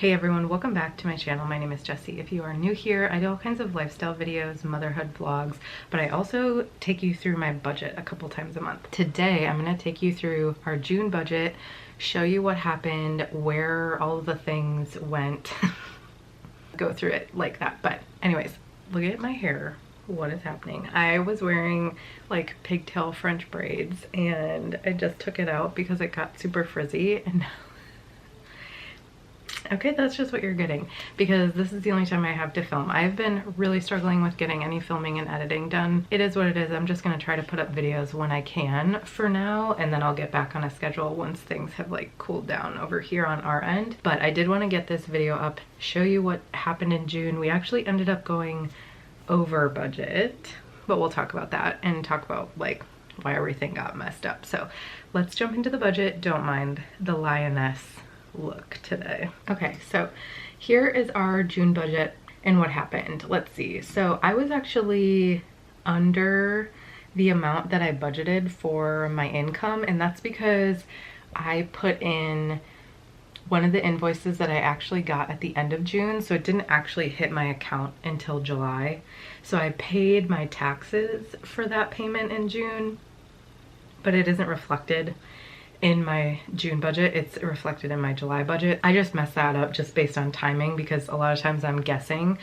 Hey everyone, welcome back to my channel. My name is Jessie. If you are new here, I do all kinds of lifestyle videos, motherhood vlogs, but I also take you through my budget a couple times a month. Today, I'm gonna take you through our June budget, show you what happened, where all of the things went, go through it like that. But anyways, look at my hair. What is happening? I was wearing like pigtail French braids and I just took it out because it got super frizzy and okay, that's just what you're getting because this is the only time I have to film. I've been really struggling with getting any filming and editing done. It is what it is. I'm just gonna try to put up videos when I can for now, and then I'll get back on a schedule once things have like cooled down over here on our end. But I did want to get this video up, show you what happened in June. We actually ended up going over budget, but we'll talk about that and talk about like why everything got messed up. So let's jump into the budget. Don't mind the lioness look today. Okay, so here is our June budget and what happened. Let's see. So I was actually under the amount that I budgeted for my income, and that's because I put in one of the invoices that I actually got at the end of June, so it didn't actually hit my account until July. So I paid my taxes for that payment in June, but it isn't reflected in my June budget. It's reflected in my July budget. I just messed that up just based on timing because a lot of times I'm guessing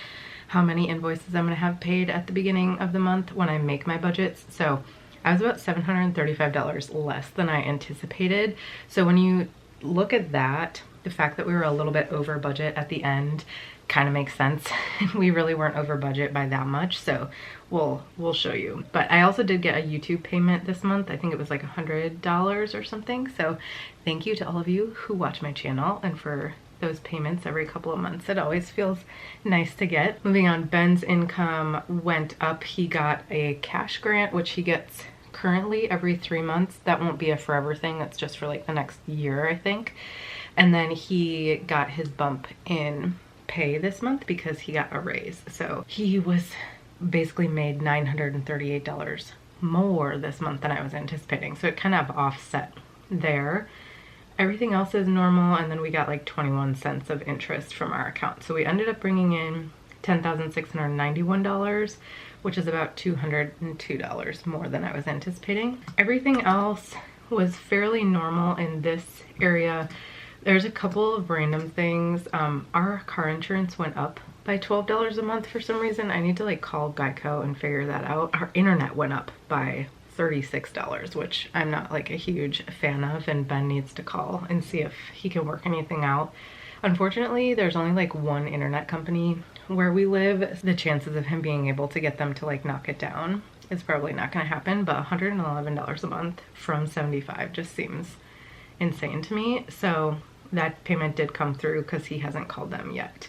how many invoices I'm gonna have paid at the beginning of the month when I make my budgets. So I was about $735 less than I anticipated. So when you look at that, the fact that we were a little bit over budget at the end kind of makes sense. We really weren't over budget by that much, so we'll show you. But I also did get a YouTube payment this month. I think it was like $100 or something. So thank you to all of you who watch my channel and for those payments every couple of months. It always feels nice to get. Moving on, Ben's income went up. He got a cash grant, which he gets currently every 3 months. That won't be a forever thing. That's just for like the next year, I think. And then he got his bump in pay this month because he got a raise. So he was basically made $938 more this month than I was anticipating. So it kind of offset there. Everything else is normal, and then we got like 21 cents of interest from our account. So we ended up bringing in $10,691, which is about $202 more than I was anticipating. Everything else was fairly normal in this area. There's a couple of random things. Our car insurance went up by $12 a month for some reason. I need to like call Geico and figure that out. Our internet went up by $36, which I'm not like a huge fan of, and Ben needs to call and see if he can work anything out. Unfortunately, there's only like one internet company where we live. The chances of him being able to get them to like knock it down is probably not gonna happen, but $111 a month from $75 just seems insane to me. So that payment did come through because he hasn't called them yet.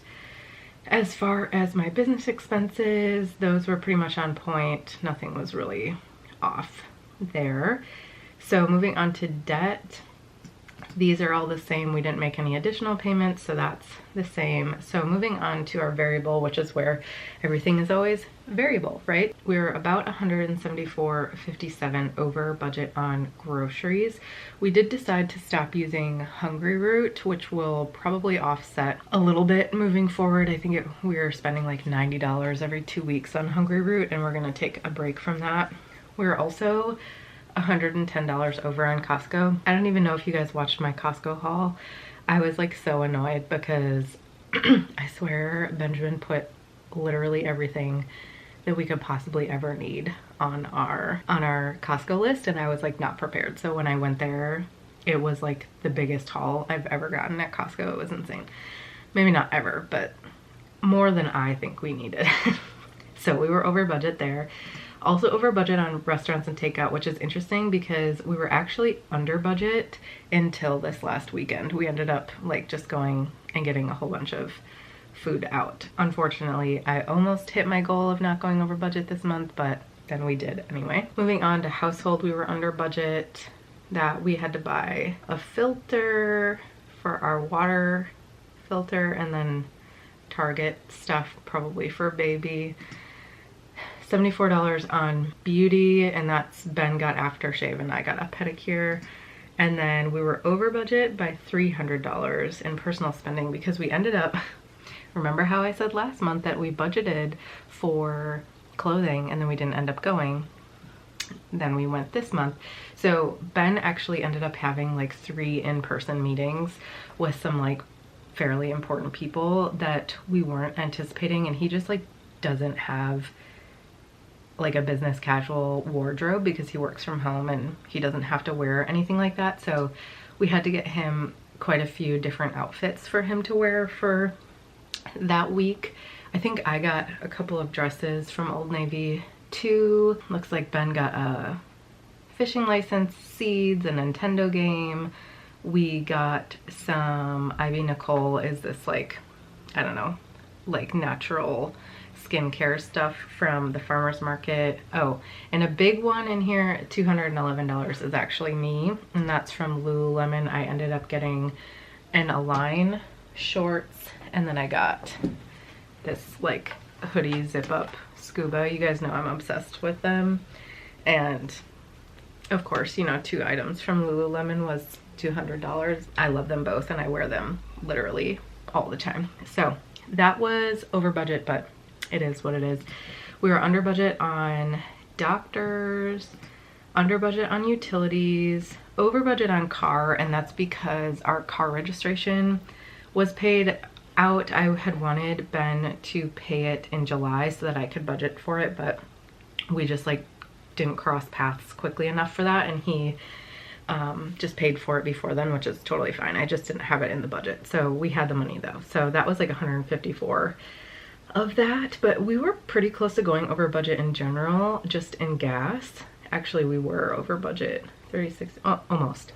As far as my business expenses, those were pretty much on point. Nothing was really off there. So moving on to debt, these are all the same. We didn't make any additional payments, so that's the same. So moving on to our variable, which is where everything is always variable, right? We're about $174.57 over budget on groceries. We did decide to stop using Hungryroot, which will probably offset a little bit moving forward. I think we're spending like $90 every 2 weeks on Hungryroot, and we're gonna take a break from that. We're also $110 over on Costco. I don't even know if you guys watched my Costco haul. I was like so annoyed because I swear Benjamin put literally everything that we could possibly ever need on our Costco list, and I was like not prepared. So when I went there, it was like the biggest haul I've ever gotten at Costco. It was insane. Maybe not ever, but more than I think we needed. So we were over budget there. Also over budget on restaurants and takeout, which is interesting because we were actually under budget until this last weekend. We ended up like just going and getting a whole bunch of food out. Unfortunately, I almost hit my goal of not going over budget this month, but then we did anyway. Moving on to household, we were under budget. That we had to buy a filter for our water filter, and then Target stuff probably for baby. $74 on beauty, and that's Ben got aftershave and I got a pedicure. And then we were over budget by $300 in personal spending because we ended up, remember how I said last month that we budgeted for clothing and then we didn't end up going? Then we went this month. So Ben actually ended up having like 3 in-person meetings with some like fairly important people that we weren't anticipating, and he just like doesn't have like a business casual wardrobe because he works from home and he doesn't have to wear anything like that. So we had to get him quite a few different outfits for him to wear for that week. I think I got a couple of dresses from Old Navy too. Looks like Ben got a fishing license, seeds, a Nintendo game. We got some, Ivy Nicole is this like, I don't know, like natural skincare stuff from the farmer's market. Oh, and a big one in here, $211 is actually me, and that's from Lululemon. I ended up getting an Align shorts, and then I got this like hoodie zip up scuba. You guys know I'm obsessed with them. And of course, you know, 2 items from Lululemon was $200. I love them both and I wear them literally all the time. So that was over budget, but it is what it is. We were under budget on doctors, under budget on utilities, over budget on car, and that's because our car registration was paid out. I had wanted Ben to pay it in July so that I could budget for it, but we just like didn't cross paths quickly enough for that, and he just paid for it before then, which is totally fine. I just didn't have it in the budget. So we had the money though. So that was like 154 of that, but we were pretty close to going over budget in general, just in gas. Actually, we were over budget 36, almost,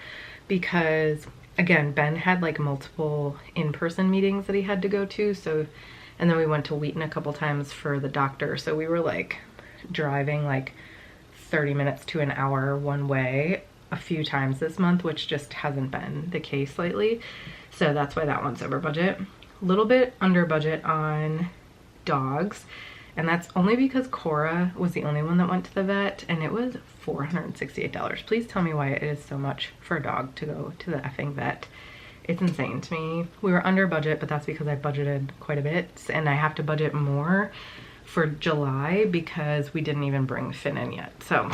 because again, Ben had like multiple in-person meetings that he had to go to. So, and then we went to Wheaton a couple times for the doctor. So we were like driving like 30 minutes to an hour one way a few times this month, which just hasn't been the case lately. So that's why that one's over budget. A little bit under budget on dogs, and that's only because Cora was the only one that went to the vet, and it was $468. Please tell me why it is so much for a dog to go to the effing vet. It's insane to me. We were under budget, but that's because I budgeted quite a bit, and I have to budget more for July because we didn't even bring Finn in yet. So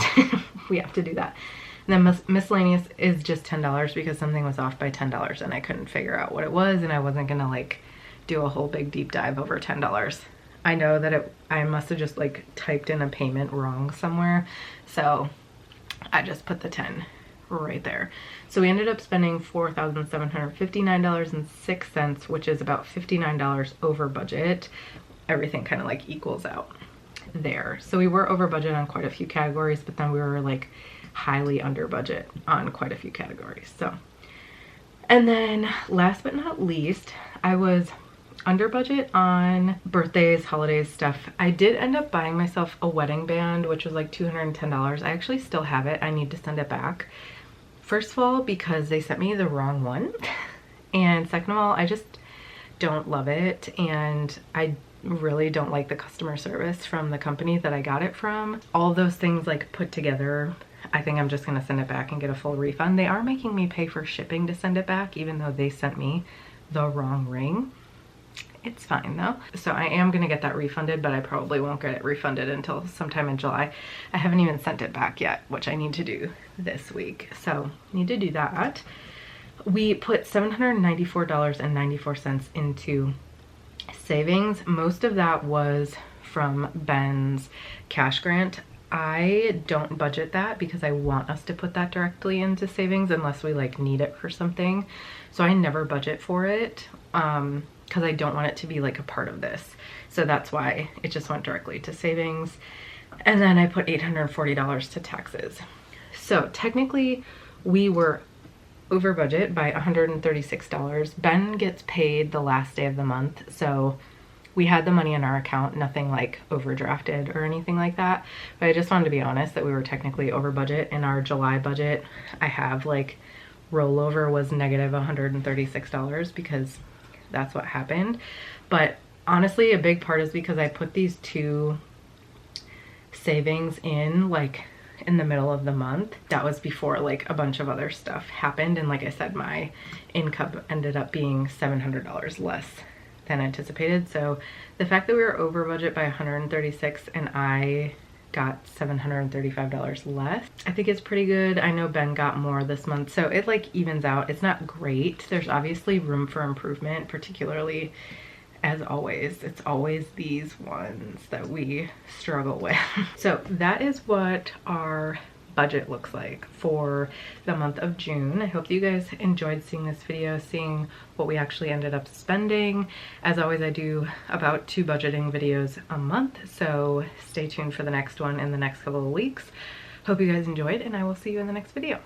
we have to do that. And then miscellaneous is just $10 because something was off by $10 and I couldn't figure out what it was, and I wasn't gonna like do a whole big deep dive over $10. I know that I must have just like typed in a payment wrong somewhere, so I just put the 10 right there. So we ended up spending $4,759.06, which is about $59 over budget. Everything kind of like equals out there. So we were over budget on quite a few categories, but then we were like highly under budget on quite a few categories. So, and then last but not least, I was under budget on birthdays, holidays stuff. I did end up buying myself a wedding band, which was like $210. I actually still have it. I need to send it back. First of all, because they sent me the wrong one. And second of all, I just don't love it. And I really don't like the customer service from the company that I got it from. All those things like put together, I think I'm just gonna send it back and get a full refund. They are making me pay for shipping to send it back, even though they sent me the wrong ring. It's fine though. So I am gonna get that refunded, but I probably won't get it refunded until sometime in July. I haven't even sent it back yet, which I need to do this week. So need to do that. We put $794.94 into savings. Most of that was from Ben's cash grant. I don't budget that because I want us to put that directly into savings unless we like need it for something. So I never budget for it because I don't want it to be like a part of this. So that's why it just went directly to savings. And then I put $840 to taxes. So technically we were over budget by $136. Ben gets paid the last day of the month, so we had the money in our account, nothing like overdrafted or anything like that. But I just wanted to be honest that we were technically over budget. In our July budget, I have like rollover was negative $136 because that's what happened. But honestly, a big part is because I put these 2 savings in like in the middle of the month. That was before like a bunch of other stuff happened, and like I said, my income ended up being $700 less than anticipated. So the fact that we were over budget by $136 and I got $735 less, I think it's pretty good. I know Ben got more this month, so it like evens out. It's not great. There's obviously room for improvement, particularly, as always, it's always these ones that we struggle with. So that is what our budget looks like for the month of June. I hope you guys enjoyed seeing this video, seeing what we actually ended up spending. As always, I do about 2 budgeting videos a month, so stay tuned for the next one in the next couple of weeks. Hope you guys enjoyed, and I will see you in the next video.